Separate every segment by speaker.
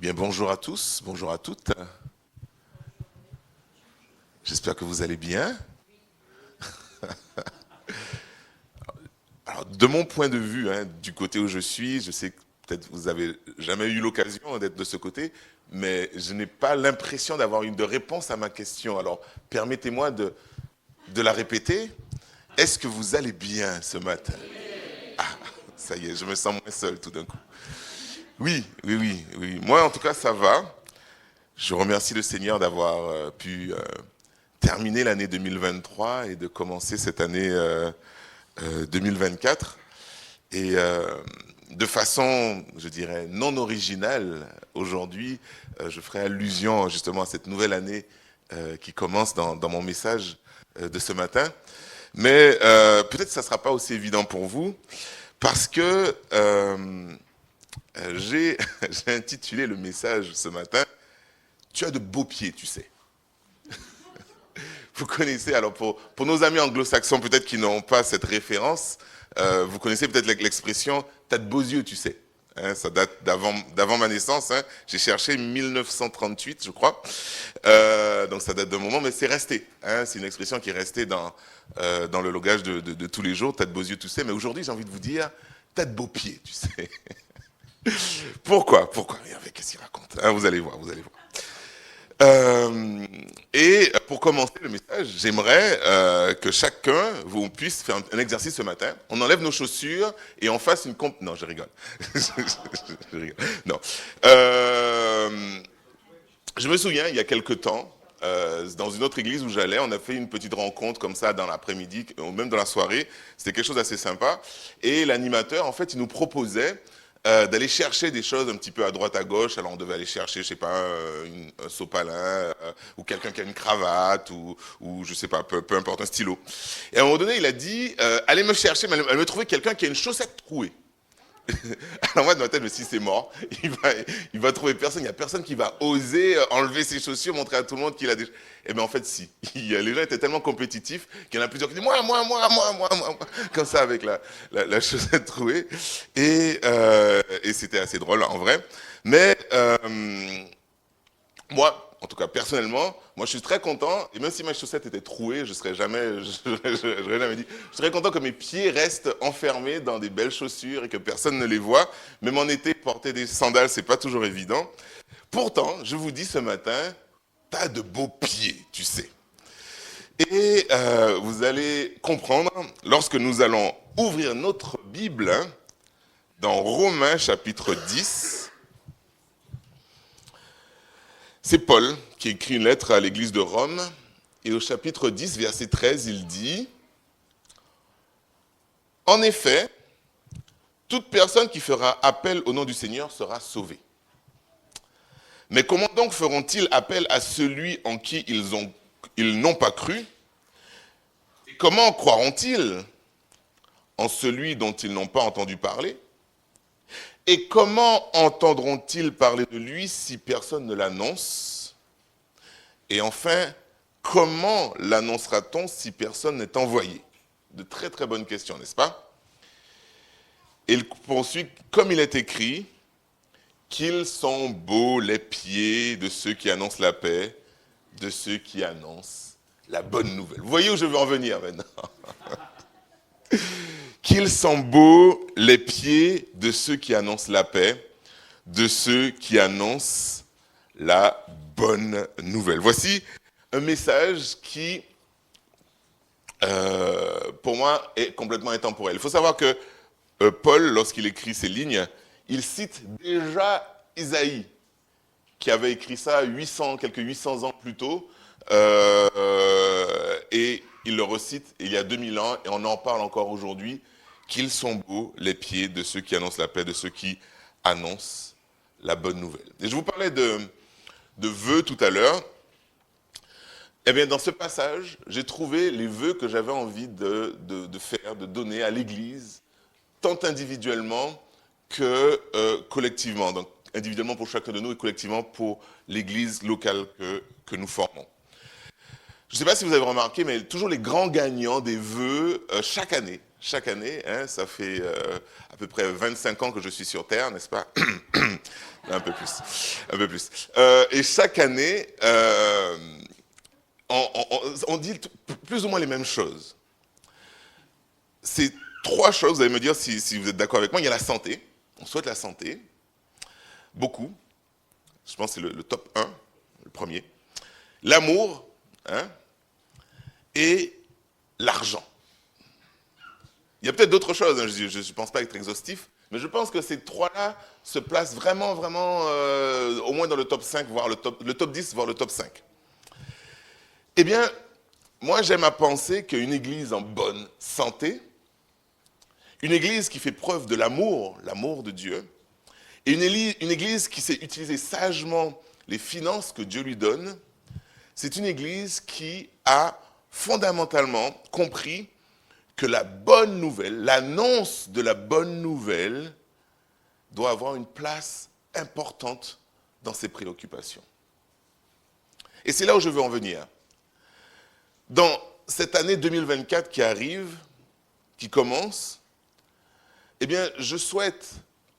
Speaker 1: Bien, bonjour à tous, bonjour à toutes. J'espère que vous allez bien. Alors, de mon point de vue, du côté où je suis, je sais que peut-être vous avez jamais eu l'occasion d'être de ce côté, mais je n'ai pas l'impression d'avoir une de réponse à ma question. Alors, permettez-moi de la répéter. Est-ce que vous allez bien ce matin? Ah, ça y est, je me sens moins seul tout d'un coup. Oui, oui, oui, oui. Moi, en tout cas, ça va. Je remercie le Seigneur d'avoir pu terminer l'année 2023 et de commencer cette année 2024. Et de façon, je dirais, non originale, aujourd'hui, je ferai allusion justement à cette nouvelle année qui commence dans mon message de ce matin. Mais peut-être que ça ne sera pas aussi évident pour vous, parce que j'ai intitulé le message ce matin « Tu as de beaux pieds, tu sais ». Vous connaissez, alors pour nos amis anglo-saxons peut-être qui n'ont pas cette référence, vous connaissez peut-être l'expression « t'as de beaux yeux, tu sais ». Ça date d'avant ma naissance, j'ai cherché 1938 je crois, donc ça date d'un moment, mais c'est resté, c'est une expression qui est restée dans le langage de tous les jours, t'as de beaux yeux, tu sais, mais aujourd'hui j'ai envie de vous dire, t'as de beaux pieds, tu sais. Pourquoi Regardez, qu'est-ce qu'il raconte, vous allez voir, vous allez voir. Et pour commencer le message, j'aimerais que chacun vous puisse faire un exercice ce matin. On enlève nos chaussures et on fasse une Non, je rigole. Je rigole. Non. Je me souviens, il y a quelque temps, dans une autre église où j'allais, on a fait une petite rencontre comme ça dans l'après-midi, ou même dans la soirée. C'était quelque chose d'assez sympa. Et l'animateur, en fait, il nous proposait d'aller chercher des choses un petit peu à droite à gauche. Alors on devait aller chercher, je sais pas, un sopalin, ou quelqu'un qui a une cravate, ou je sais pas, peu importe, un stylo. Et à un moment donné, il a dit, allez me chercher, mais elle me trouvait quelqu'un qui a une chaussette trouée. Alors moi, de ma tête, je me suis dit, c'est mort. Il va trouver personne. Il n'y a personne qui va oser enlever ses chaussures, montrer à tout le monde qu'il a des... Eh bien, en fait, si. Les gens étaient tellement compétitifs qu'il y en a plusieurs qui disent, moi, comme ça, avec la chaussette trouée. Et c'était assez drôle, en vrai. Mais moi, en tout cas, personnellement, moi, je suis très content. Et même si mes chaussettes étaient trouées, je serais jamais dit. Je serais content que mes pieds restent enfermés dans des belles chaussures et que personne ne les voit. Même en été, porter des sandales, c'est pas toujours évident. Pourtant, je vous dis ce matin, t'as de beaux pieds, tu sais. Et vous allez comprendre, lorsque nous allons ouvrir notre Bible, dans Romains chapitre 10, c'est Paul qui écrit une lettre à l'église de Rome, et au chapitre 10, verset 13, il dit « En effet, toute personne qui fera appel au nom du Seigneur sera sauvée. Mais comment donc feront-ils appel à celui en qui ils n'ont pas cru? Et comment croiront-ils en celui dont ils n'ont pas entendu parler? Et comment entendront-ils parler de lui si personne ne l'annonce? Et enfin, comment l'annoncera-t-on si personne n'est envoyé? » De très très bonnes questions, n'est-ce pas? Et il poursuit, comme il est écrit, qu'ils sont beaux les pieds de ceux qui annoncent la paix, de ceux qui annoncent la bonne nouvelle. Vous voyez où je veux en venir maintenant? Qu'ils sont beaux les pieds de ceux qui annoncent la paix, de ceux qui annoncent la bonne nouvelle. Voici un message qui, pour moi, est complètement intemporel. Il faut savoir que Paul, lorsqu'il écrit ces lignes, il cite déjà Isaïe, qui avait écrit ça quelques 800 ans plus tôt, et il le recite il y a 2000 ans, et on en parle encore aujourd'hui, qu'ils sont beaux les pieds de ceux qui annoncent la paix, de ceux qui annoncent la bonne nouvelle. Et je vous parlais de vœux tout à l'heure. Eh bien, dans ce passage, j'ai trouvé les vœux que j'avais envie de faire, de donner à l'Église, tant individuellement que collectivement. Donc, individuellement pour chacun de nous et collectivement pour l'Église locale que nous formons. Je ne sais pas si vous avez remarqué, mais toujours les grands gagnants des vœux, chaque année, ça fait à peu près 25 ans que je suis sur Terre, n'est-ce pas? Un peu plus. Un peu plus. Et chaque année, on dit plus ou moins les mêmes choses. C'est trois choses, vous allez me dire si vous êtes d'accord avec moi. Il y a la santé. On souhaite la santé. Beaucoup. Je pense que c'est le top 1, le premier. L'amour, hein, et l'argent. Il y a peut-être d'autres choses, hein, je ne pense pas être exhaustif, mais je pense que ces trois-là se placent vraiment, vraiment, au moins dans le top 5, voire le top 10, voire le top 5. Eh bien, moi j'aime à penser qu'une église en bonne santé, une église qui fait preuve de l'amour de Dieu, et une église qui sait utiliser sagement les finances que Dieu lui donne, c'est une église qui a fondamentalement compris que la bonne nouvelle, l'annonce de la bonne nouvelle, doit avoir une place importante dans ses préoccupations. Et c'est là où je veux en venir. Dans cette année 2024 qui arrive, qui commence, eh bien, je souhaite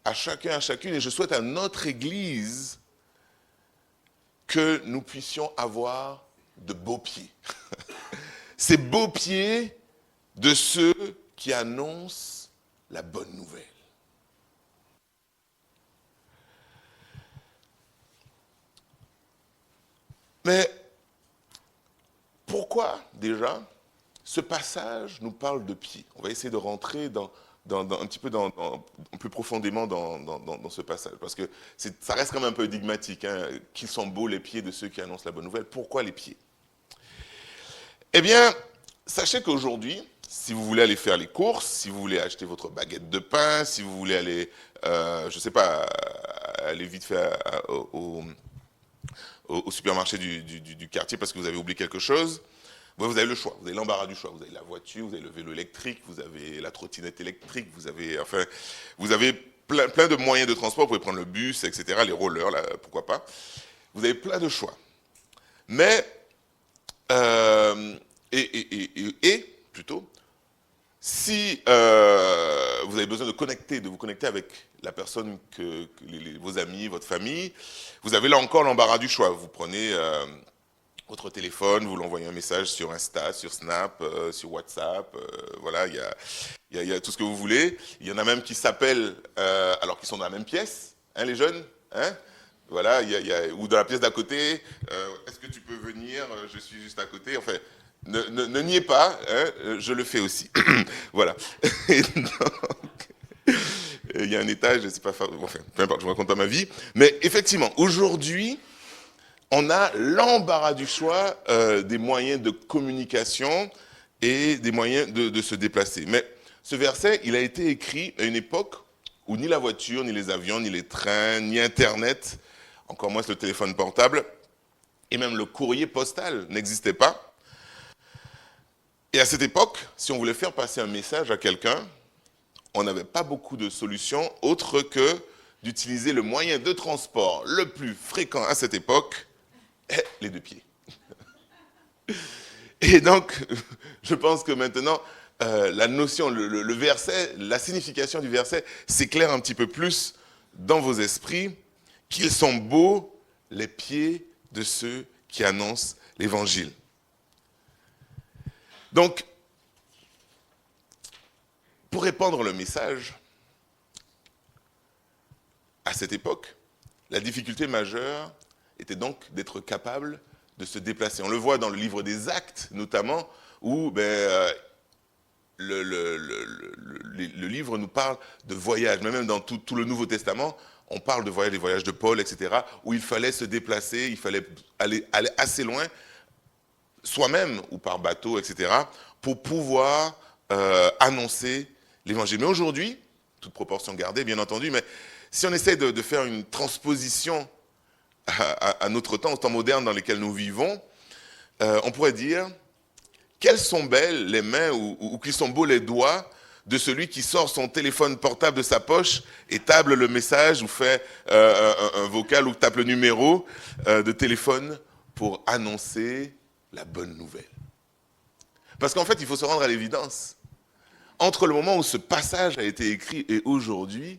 Speaker 1: à chacun, à chacune, et je souhaite à notre Église que nous puissions avoir de beaux pieds. Ces beaux pieds de ceux qui annoncent la bonne nouvelle. Mais pourquoi déjà ce passage nous parle de pieds? On va essayer de rentrer un petit peu plus profondément dans ce passage, parce que ça reste quand même un peu énigmatique. Hein. Qu'ils sont beaux les pieds de ceux qui annoncent la bonne nouvelle. Pourquoi les pieds? Eh bien, sachez qu'aujourd'hui, si vous voulez aller faire les courses, si vous voulez acheter votre baguette de pain, si vous voulez aller, je ne sais pas, aller vite fait au supermarché du quartier parce que vous avez oublié quelque chose, vous avez le choix, vous avez l'embarras du choix. Vous avez la voiture, vous avez le vélo électrique, vous avez la trottinette électrique, vous avez plein de moyens de transport. Vous pouvez prendre le bus, etc., les rollers, là, pourquoi pas. Vous avez plein de choix. Mais, plutôt, si vous avez besoin de vous connecter avec la personne, vos amis, votre famille, vous avez là encore l'embarras du choix. Vous prenez votre téléphone, vous l'envoyez un message sur Insta, sur Snap, sur WhatsApp, voilà, il y a tout ce que vous voulez. Il y en a même qui s'appellent, alors qu'ils sont dans la même pièce, hein, les jeunes, hein, voilà, ou dans la pièce d'à côté, est-ce que tu peux venir, je suis juste à côté, enfin, ne niez pas, hein, je le fais aussi, voilà. Et donc, il y a un étage, je sais pas, enfin, peu importe, je ne raconte pas ma vie, mais effectivement, aujourd'hui, on a l'embarras du choix des moyens de communication et des moyens de se déplacer. Mais ce verset, il a été écrit à une époque où ni la voiture, ni les avions, ni les trains, ni Internet, encore moins le téléphone portable, et même le courrier postal n'existait pas. Et à cette époque, si on voulait faire passer un message à quelqu'un, on n'avait pas beaucoup de solutions autres que d'utiliser le moyen de transport le plus fréquent à cette époque, les deux pieds. Et donc, je pense que maintenant, la notion, le verset, la signification du verset s'éclaire un petit peu plus dans vos esprits, qu'ils sont beaux les pieds de ceux qui annoncent l'évangile. Donc, pour répandre le message, à cette époque, la difficulté majeure était donc d'être capable de se déplacer. On le voit dans le livre des Actes, notamment, où le livre nous parle de voyages. Même dans tout le Nouveau Testament, on parle de voyages, des voyages de Paul, etc., où il fallait se déplacer, il fallait aller assez loin, soi-même ou par bateau, etc., pour pouvoir annoncer l'évangile. Mais aujourd'hui, toute proportion gardée, bien entendu, mais si on essaie de faire une transposition à notre temps, au temps moderne dans lequel nous vivons, on pourrait dire, quelles sont belles les mains ou qu'ils sont beaux les doigts de celui qui sort son téléphone portable de sa poche et table le message ou fait un vocal ou tape le numéro de téléphone pour annoncer la bonne nouvelle. Parce qu'en fait, il faut se rendre à l'évidence. Entre le moment où ce passage a été écrit et aujourd'hui,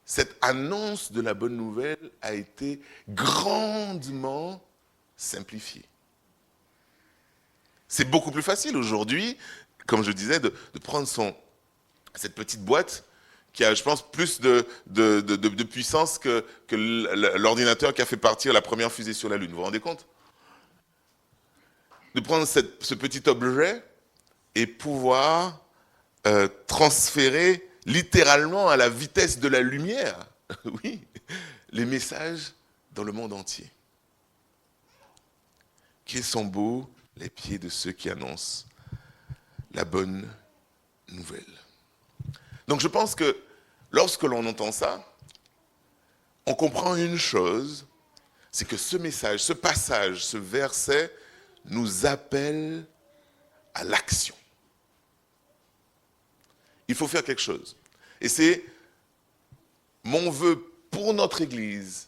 Speaker 1: cette annonce de la bonne nouvelle a été grandement simplifiée. C'est beaucoup plus facile aujourd'hui, comme je disais, de prendre cette petite boîte qui a, je pense, plus de puissance que l'ordinateur qui a fait partir la première fusée sur la Lune. Vous vous rendez compte? De prendre ce petit objet et pouvoir transférer littéralement à la vitesse de la lumière, oui, les messages dans le monde entier. Qu'ils sont beaux les pieds de ceux qui annoncent la bonne nouvelle. Donc je pense que lorsque l'on entend ça, on comprend une chose, c'est que ce message, ce passage, ce verset nous appelle à l'action. Il faut faire quelque chose. Et c'est mon vœu pour notre Église,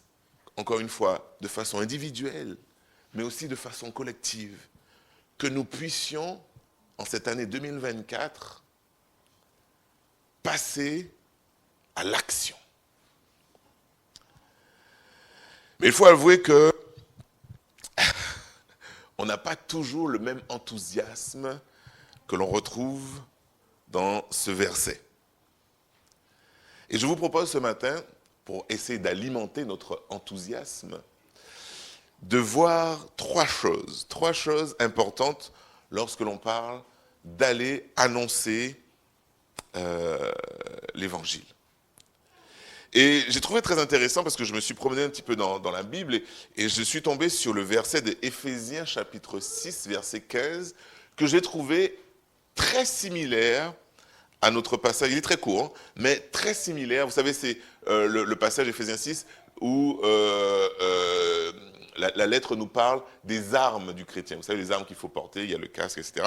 Speaker 1: encore une fois, de façon individuelle, mais aussi de façon collective, que nous puissions, en cette année 2024, passer à l'action. Mais il faut avouer que on n'a pas toujours le même enthousiasme que l'on retrouve dans ce verset. Et je vous propose ce matin, pour essayer d'alimenter notre enthousiasme, de voir trois choses importantes lorsque l'on parle d'aller annoncer l'évangile. Et j'ai trouvé très intéressant parce que je me suis promené un petit peu dans la Bible et je suis tombé sur le verset de Éphésiens chapitre 6, verset 15, que j'ai trouvé très similaire à notre passage. Il est très court, hein, mais très similaire. Vous savez, c'est le passage Éphésiens 6 où la lettre nous parle des armes du chrétien. Vous savez, les armes qu'il faut porter, il y a le casque, etc.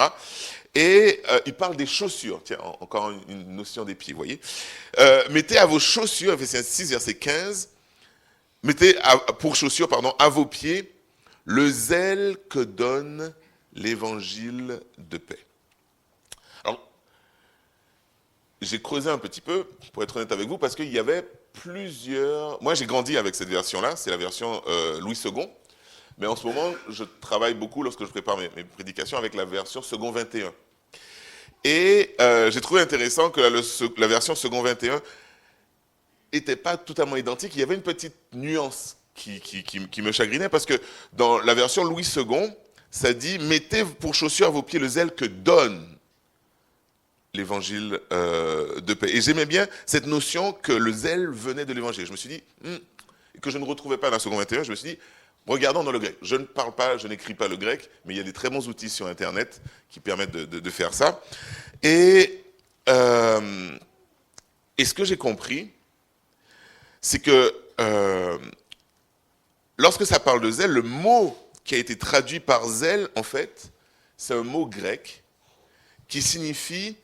Speaker 1: Et il parle des chaussures. Tiens, encore une notion des pieds, vous voyez. Mettez à vos chaussures, Éphésiens 6, verset 15, mettez pour chaussures, à vos pieds, le zèle que donne l'évangile de paix. Alors, j'ai creusé un petit peu, pour être honnête avec vous, parce qu'il y avait plusieurs... Moi, j'ai grandi avec cette version-là, c'est la version Louis II. Mais en ce moment, je travaille beaucoup, lorsque je prépare mes prédications, avec la version Second 21. Et j'ai trouvé intéressant que la version Second 21 n'était pas totalement identique. Il y avait une petite nuance qui me chagrinait, parce que dans la version Louis II, ça dit « Mettez pour chaussure à vos pieds le zèle que donne l'évangile de paix ». Et j'aimais bien cette notion que le zèle venait de l'évangile. Je me suis dit, que je ne retrouvais pas dans Second 21, je me suis dit, regardons dans le grec. Je ne parle pas, je n'écris pas le grec, mais il y a des très bons outils sur Internet qui permettent de faire ça. Et ce que j'ai compris, c'est que lorsque ça parle de zèle, le mot qui a été traduit par zèle, en fait, c'est un mot grec qui signifie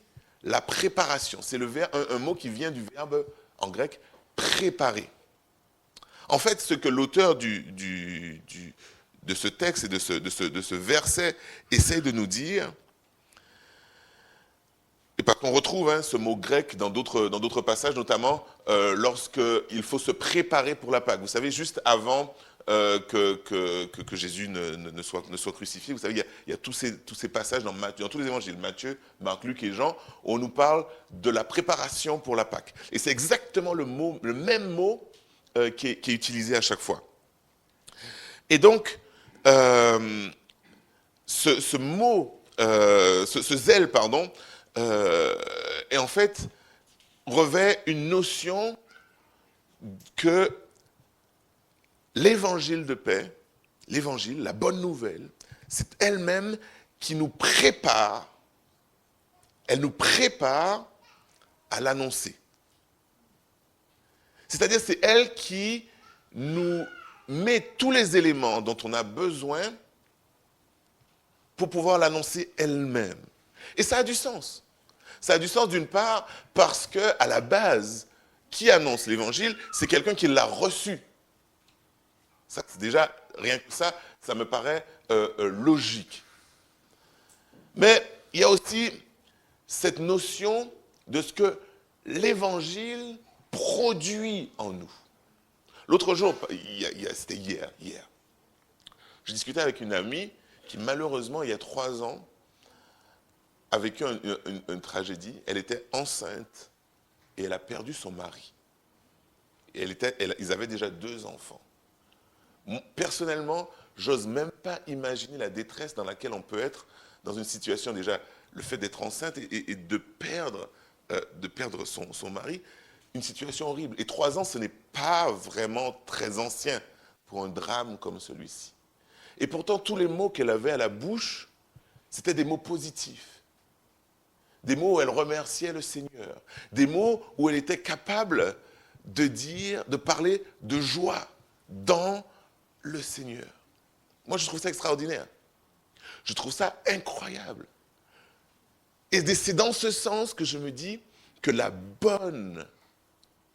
Speaker 1: la préparation. C'est un mot qui vient du verbe en grec préparer. En fait, ce que l'auteur de ce texte et de ce verset essaie de nous dire, et parce qu'on retrouve ce mot grec dans d'autres passages, notamment lorsqu'il faut se préparer pour la Pâque. Vous savez, juste avant que Jésus ne soit crucifié, vous savez, il y a tous ces passages dans tous les évangiles, Matthieu, Marc, Luc et Jean, où on nous parle de la préparation pour la Pâque. Et c'est exactement le même mot qui est utilisé à chaque fois. Et donc, ce mot, ce zèle, et en fait, revêt une notion que l'évangile de paix, l'évangile, la bonne nouvelle, c'est elle-même qui nous prépare, elle nous prépare à l'annoncer. C'est-à-dire, c'est elle qui nous met tous les éléments dont on a besoin pour pouvoir l'annoncer elle-même. Et ça a du sens. Ça a du sens d'une part parce qu'à la base, qui annonce l'évangile, c'est quelqu'un qui l'a reçu. Ça, c'est déjà, rien que ça me paraît logique. Mais il y a aussi cette notion de ce que l'évangile produit en nous. L'autre jour, c'était hier, je discutais avec une amie qui malheureusement, il y a 3 ans, a vécu une tragédie. Elle était enceinte et elle a perdu son mari. Et ils avaient déjà 2 enfants. Personnellement, j'ose même pas imaginer la détresse dans laquelle on peut être dans une situation, déjà, le fait d'être enceinte et de perdre son mari, une situation horrible. Et 3 ans, ce n'est pas vraiment très ancien pour un drame comme celui-ci. Et pourtant, tous les mots qu'elle avait à la bouche, c'était des mots positifs. Des mots où elle remerciait le Seigneur. Des mots où elle était capable de parler de joie dans le Seigneur. Moi, je trouve ça extraordinaire. Je trouve ça incroyable. Et c'est dans ce sens que je me dis que la bonne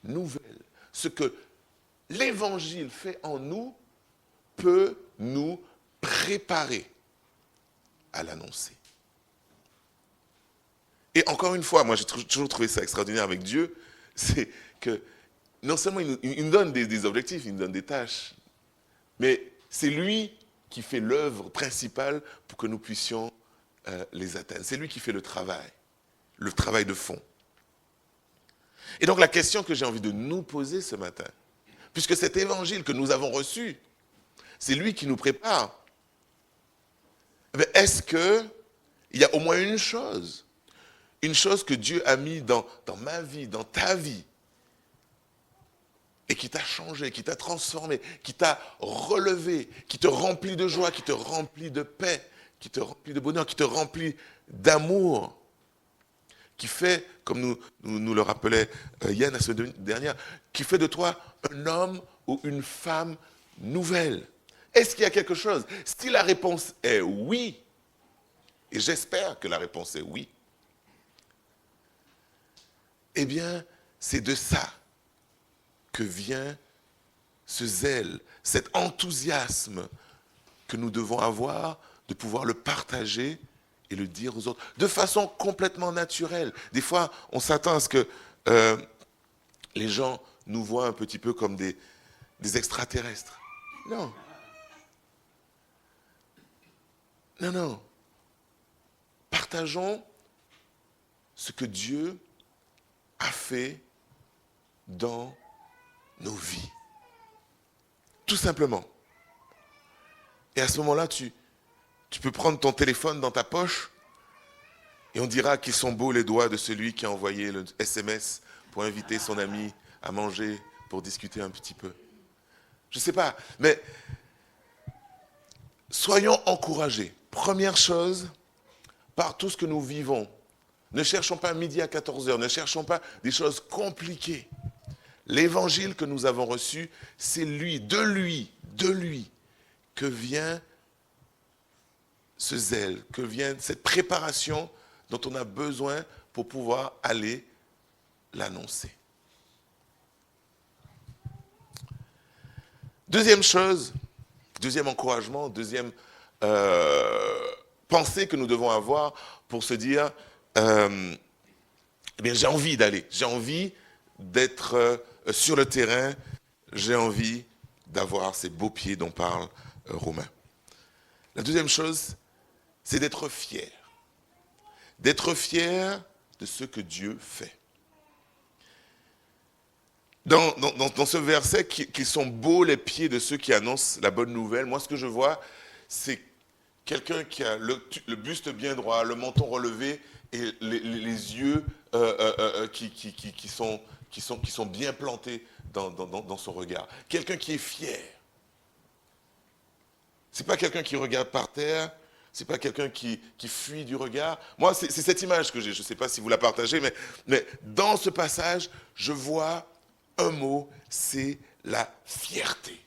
Speaker 1: nouvelle, ce que l'Évangile fait en nous, peut nous préparer à l'annoncer. Et encore une fois, moi j'ai toujours trouvé ça extraordinaire avec Dieu, c'est que non seulement il nous donne des objectifs, il nous donne des tâches, mais c'est lui qui fait l'œuvre principale pour que nous puissions les atteindre. C'est lui qui fait le travail de fond. Et donc la question que j'ai envie de nous poser ce matin, puisque cet évangile que nous avons reçu, c'est lui qui nous prépare, est-ce qu'il y a au moins une chose que Dieu a mis dans ma vie, dans ta vie, et qui t'a changé, qui t'a transformé, qui t'a relevé, qui te remplit de joie, qui te remplit de paix, qui te remplit de bonheur, qui te remplit d'amour, qui fait, comme nous le rappelait Yann la semaine dernière, qui fait de toi un homme ou une femme nouvelle. Est-ce qu'il y a quelque chose? Si la réponse est oui, et j'espère que la réponse est oui, eh bien, c'est de ça que vient ce zèle, cet enthousiasme que nous devons avoir de pouvoir le partager et le dire aux autres, de façon complètement naturelle. Des fois, on s'attend à ce que les gens nous voient un petit peu comme des extraterrestres. Non. Non. Partageons ce que Dieu a fait dans nos vies. Tout simplement. Et à ce moment-là, tu peux prendre ton téléphone dans ta poche et on dira qu'ils sont beaux les doigts de celui qui a envoyé le SMS pour inviter son ami à manger, pour discuter un petit peu. Je ne sais pas, mais soyons encouragés. Première chose, par tout ce que nous vivons. Ne cherchons pas midi à 14h, ne cherchons pas des choses compliquées. L'évangile que nous avons reçu, c'est de lui que vient ce zèle, que vient cette préparation dont on a besoin pour pouvoir aller l'annoncer. Deuxième chose, deuxième encouragement, deuxième pensée que nous devons avoir pour se dire, eh bien, j'ai envie d'aller, j'ai envie d'être sur le terrain, j'ai envie d'avoir ces beaux pieds dont parle Romain. La deuxième chose, c'est d'être fier. D'être fier de ce que Dieu fait. Dans ce verset, qu'ils sont beaux les pieds de ceux qui annoncent la bonne nouvelle, moi ce que je vois, c'est quelqu'un qui a le buste bien droit, le menton relevé et les yeux qui sont bien plantés dans son regard. Quelqu'un qui est fier. C'est pas quelqu'un qui regarde par terre, c'est pas quelqu'un qui fuit du regard. Moi, c'est cette image que j'ai, je ne sais pas si vous la partagez, mais dans ce passage, je vois un mot, c'est la fierté.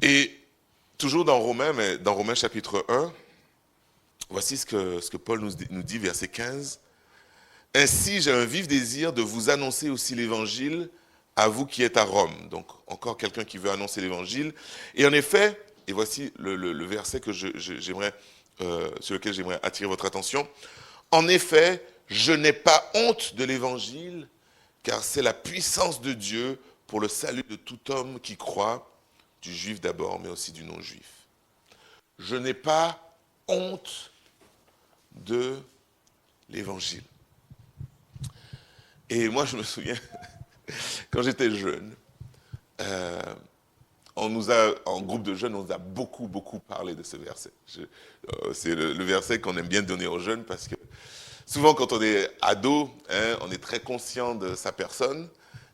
Speaker 1: Et toujours dans Romains, mais dans Romains chapitre 1, voici ce que Paul nous dit, verset 15. « Ainsi, j'ai un vif désir de vous annoncer aussi l'évangile à vous qui êtes à Rome. » Donc, encore quelqu'un qui veut annoncer l'évangile. Et en effet, et voici le verset que sur lequel j'aimerais attirer votre attention. « En effet, Je n'ai pas honte de l'évangile, car c'est la puissance de Dieu pour le salut de tout homme qui croit, du juif d'abord, mais aussi du non-juif. Je n'ai pas honte de l'évangile. Et moi, je me souviens, quand j'étais jeune, en groupe de jeunes, on nous a beaucoup parlé de ce verset. C'est le verset qu'on aime bien donner aux jeunes parce que souvent, quand on est ado, on est très conscient de sa personne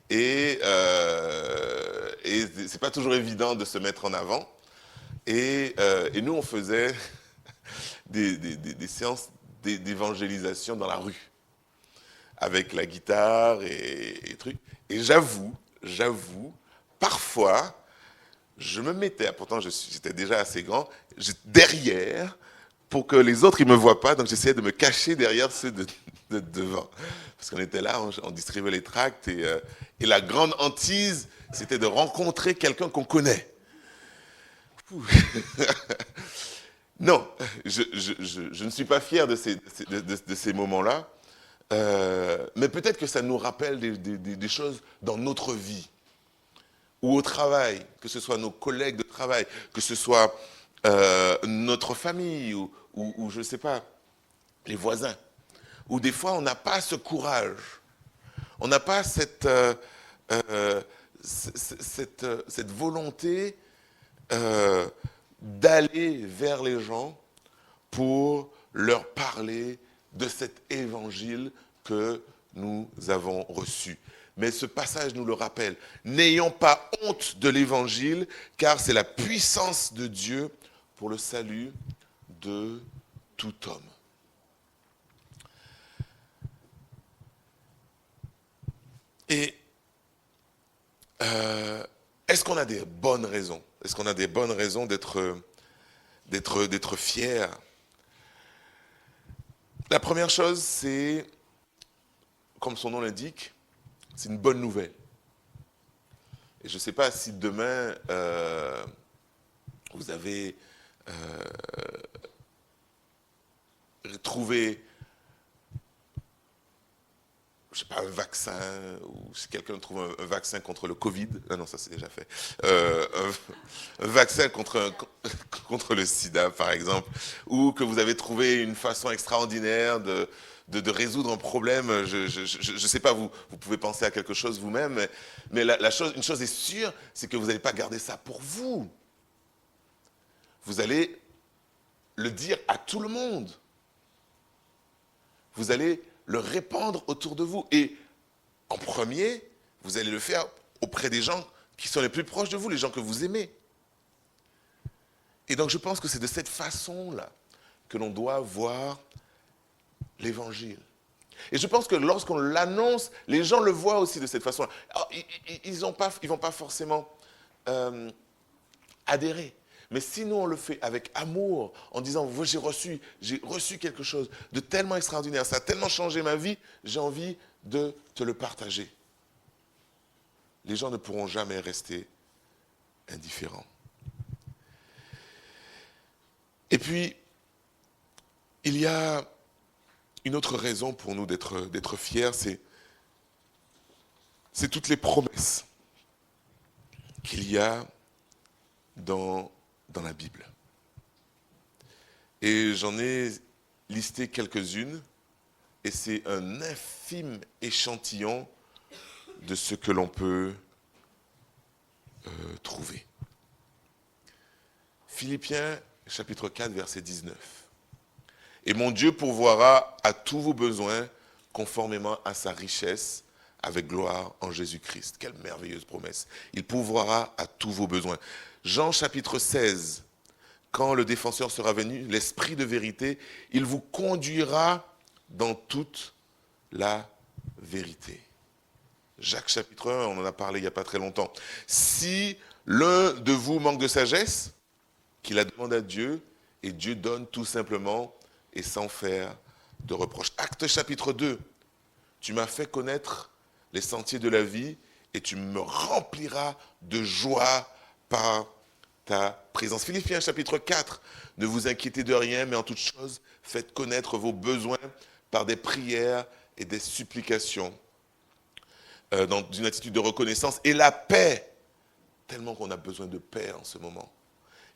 Speaker 1: et c'est pas toujours évident de se mettre en avant. Et nous, on faisait des séances d'évangélisation dans la rue, avec la guitare et trucs. Et j'avoue, parfois, je me mettais, pourtant j'étais déjà assez grand, derrière, pour que les autres ne me voient pas, donc j'essayais de me cacher derrière ceux de devant. Parce qu'on était là, on distribuait les tracts, et la grande hantise, c'était de rencontrer quelqu'un qu'on connaît. Non, je ne suis pas fier de ces moments-là, mais peut-être que ça nous rappelle des choses dans notre vie, ou au travail, que ce soit nos collègues de travail, que ce soit notre famille, ou je ne sais pas, les voisins, où des fois on n'a pas ce courage, on n'a pas cette volonté d'aller vers les gens pour leur parler de cet évangile que nous avons reçu. Mais ce passage nous le rappelle. N'ayons pas honte de l'évangile, car c'est la puissance de Dieu pour le salut de tout homme. Et est-ce qu'on a des bonnes raisons? Est-ce qu'on a des bonnes raisons d'être fiers? La première chose, c'est, comme son nom l'indique, c'est une bonne nouvelle. Et je ne sais pas si demain, vous avez trouvé, je ne sais pas, un vaccin, ou si quelqu'un trouve un vaccin contre le Covid, non, ça c'est déjà fait, un vaccin contre le sida, par exemple, ou que vous avez trouvé une façon extraordinaire de résoudre un problème. Je ne sais pas, vous pouvez penser à quelque chose vous-même, mais une chose est sûre, c'est que vous n'allez pas garder ça pour vous. Vous allez le dire à tout le monde. Vous allez le répandre autour de vous. Et en premier, vous allez le faire auprès des gens qui sont les plus proches de vous, les gens que vous aimez. Et donc je pense que c'est de cette façon-là que l'on doit voir l'évangile. Et je pense que lorsqu'on l'annonce, les gens le voient aussi de cette façon-là. Alors, ils ne vont pas forcément adhérer. Mais si nous on le fait avec amour, en disant « j'ai reçu quelque chose de tellement extraordinaire, ça a tellement changé ma vie, j'ai envie de te le partager ». Les gens ne pourront jamais rester indifférents. Et puis, il y a une autre raison pour nous d'être fiers, c'est toutes les promesses qu'il y a dans la Bible. Et j'en ai listé quelques-unes, et c'est un infime échantillon de ce que l'on peut trouver. Philippiens, chapitre 4, verset 19. « Et mon Dieu pourvoira à tous vos besoins, conformément à sa richesse, avec gloire en Jésus-Christ. » Quelle merveilleuse promesse. Il pourvoira à tous vos besoins. Jean chapitre 16, quand le défenseur sera venu, l'Esprit de vérité, il vous conduira dans toute la vérité. Jacques chapitre 1, on en a parlé il n'y a pas très longtemps. Si l'un de vous manque de sagesse, qu'il la demande à Dieu, et Dieu donne tout simplement et sans faire de reproche. Actes chapitre 2, tu m'as fait connaître les sentiers de la vie et tu me rempliras de joie par ta présence. Philippiens chapitre 4, ne vous inquiétez de rien, mais en toute chose, faites connaître vos besoins par des prières et des supplications, dans une attitude de reconnaissance. Et la paix, tellement qu'on a besoin de paix en ce moment.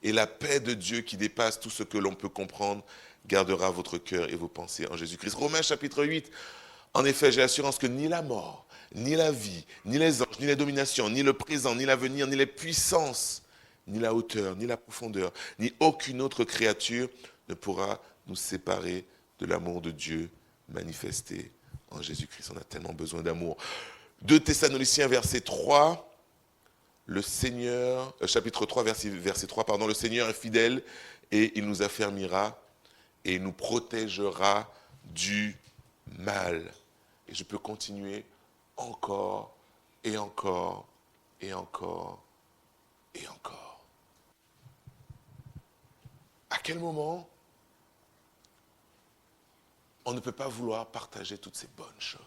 Speaker 1: Et la paix de Dieu qui dépasse tout ce que l'on peut comprendre, gardera votre cœur et vos pensées en Jésus-Christ. Romains chapitre 8. En effet, j'ai l'assurance que ni la mort, ni la vie, ni les anges, ni les dominations, ni le présent, ni l'avenir, ni les puissances, ni la hauteur, ni la profondeur, ni aucune autre créature ne pourra nous séparer de l'amour de Dieu manifesté en Jésus-Christ. On a tellement besoin d'amour. 2 Thessaloniciens, verset 3, le Seigneur, chapitre 3, verset 3, pardon, le Seigneur est fidèle et il nous affermira et il nous protégera du mal. Et je peux continuer encore et encore et encore et encore. À quel moment on ne peut pas vouloir partager toutes ces bonnes choses?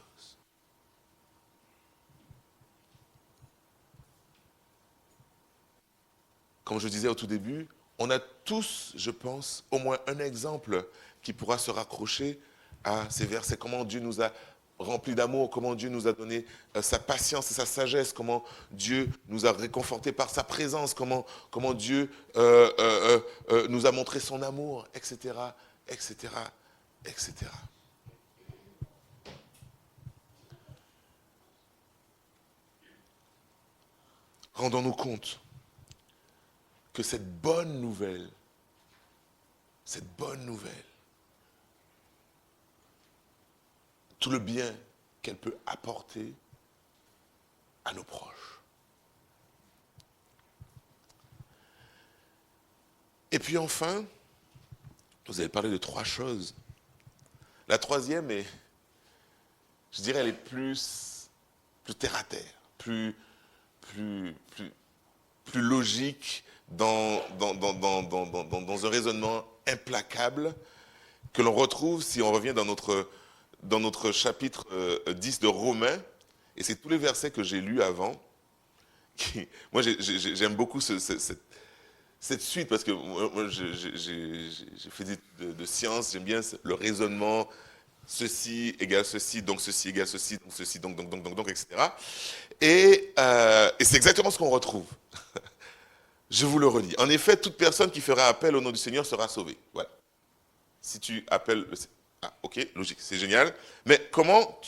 Speaker 1: Comme je disais au tout début, on a tous, je pense, au moins un exemple qui pourra se raccrocher à ces versets. Comment Dieu nous a remplis d'amour, comment Dieu nous a donné sa patience et sa sagesse, comment Dieu nous a réconfortés par sa présence, comment Dieu nous a montré son amour, etc., etc., etc. Rendons-nous compte que cette bonne nouvelle, tout le bien qu'elle peut apporter à nos proches. Et puis enfin, vous avez parlé de 3 choses. La troisième est, je dirais, elle est plus terre à terre, plus logique, dans un raisonnement implacable que l'on retrouve si on revient dans notre chapitre 10 de Romains, et c'est tous les versets que j'ai lus avant. Moi, j'aime beaucoup cette suite, parce que moi j'ai fait des études de sciences, j'aime bien le raisonnement, ceci égale ceci, donc ceci égale ceci, donc ceci, donc, etc. Et c'est exactement ce qu'on retrouve. Je vous le redis. En effet, toute personne qui fera appel au nom du Seigneur sera sauvée. Voilà. Si tu appelles... Ah, ok, logique, c'est génial. Mais comment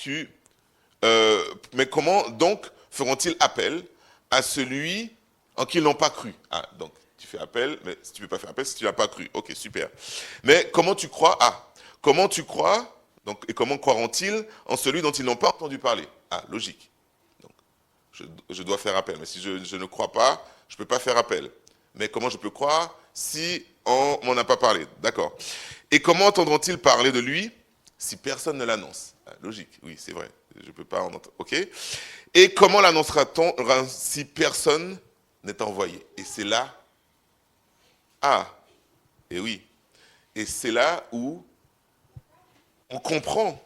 Speaker 1: donc feront-ils appel à celui en qui ils n'ont pas cru? Ah, donc tu fais appel, mais si tu ne peux pas faire appel, si tu n'as pas cru. Ok, super. Mais comment tu crois? Ah, comment tu crois? Donc, et comment croiront-ils en celui dont ils n'ont pas entendu parler? Ah, logique. Donc, je dois faire appel. Mais si je ne crois pas, je ne peux pas faire appel. Mais comment je peux croire si on ne m'en a pas parlé? D'accord. Et comment entendront-ils parler de lui si personne ne l'annonce? Ah, logique, oui, c'est vrai. Je ne peux pas en entendre. OK. Et comment l'annoncera-t-on si personne n'est envoyé? Et c'est là... Ah, et oui. Et c'est là où on comprend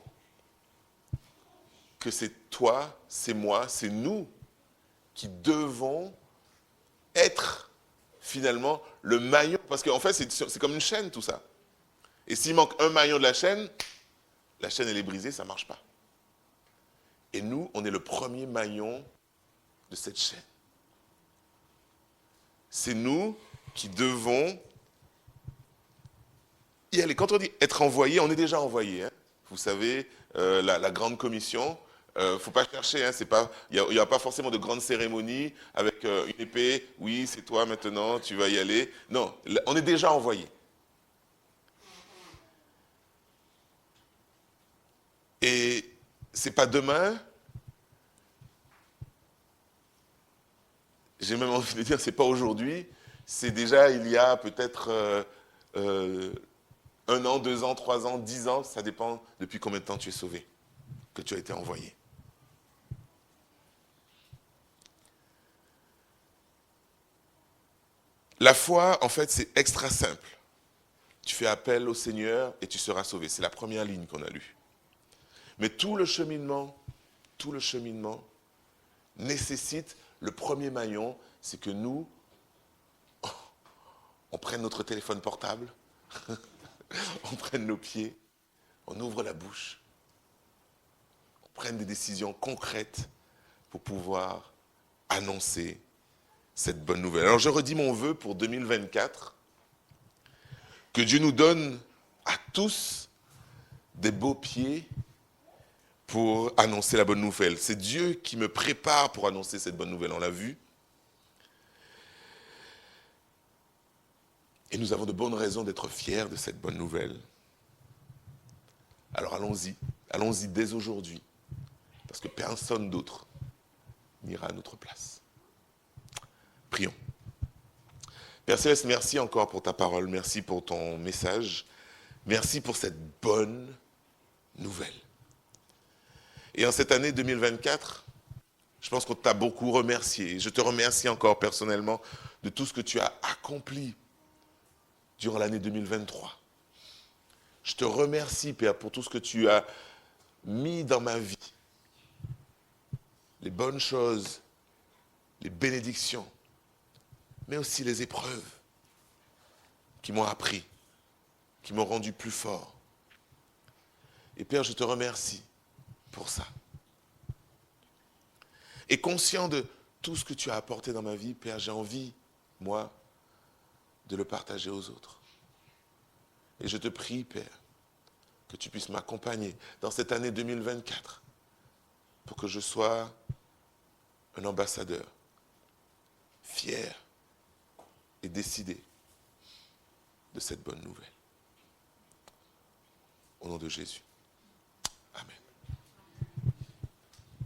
Speaker 1: que c'est toi, c'est moi, c'est nous qui devons être finalement le maillon, parce qu'en fait c'est comme une chaîne tout ça. Et s'il manque un maillon de la chaîne elle est brisée, ça ne marche pas. Et nous, on est le premier maillon de cette chaîne. C'est nous qui devons y aller. Quand on dit être envoyé, on est déjà envoyé. Hein. Vous savez, la grande commission, il ne faut pas chercher, hein, il n'y a pas forcément de grande cérémonie avec une épée, oui, c'est toi maintenant, tu vas y aller. Non, on est déjà envoyé. Et c'est pas demain, j'ai même envie de dire, c'est pas aujourd'hui, c'est déjà il y a peut-être 1 an, 2 ans, 3 ans, 10 ans, ça dépend depuis combien de temps tu es sauvé, que tu as été envoyé. La foi, en fait, c'est extra simple. Tu fais appel au Seigneur et tu seras sauvé. C'est la première ligne qu'on a lue. Mais tout le cheminement nécessite le premier maillon, c'est que nous, on prenne notre téléphone portable, on prenne nos pieds, on ouvre la bouche prenne des décisions concrètes pour pouvoir annoncer cette bonne nouvelle. Alors je redis mon vœu pour 2024, que Dieu nous donne à tous des beaux pieds pour annoncer la bonne nouvelle. C'est Dieu qui me prépare pour annoncer cette bonne nouvelle, on l'a vu. Et nous avons de bonnes raisons d'être fiers de cette bonne nouvelle. Alors allons-y dès aujourd'hui, parce que personne d'autre n'ira à notre place. Prions. Père Céleste, merci encore pour ta parole, merci pour ton message, merci pour cette bonne nouvelle. Et en cette année 2024, je pense qu'on t'a beaucoup remercié. Je te remercie encore personnellement de tout ce que tu as accompli durant l'année 2023. Je te remercie, Père, pour tout ce que tu as mis dans ma vie. Les bonnes choses, les bénédictions, mais aussi les épreuves qui m'ont appris, qui m'ont rendu plus fort. Et Père, je te remercie pour ça. Et conscient de tout ce que tu as apporté dans ma vie, Père, j'ai envie, moi, de le partager aux autres. Et je te prie, Père, que tu puisses m'accompagner dans cette année 2024 pour que je sois un ambassadeur fier et décidé de cette bonne nouvelle. Au nom de Jésus. Amen.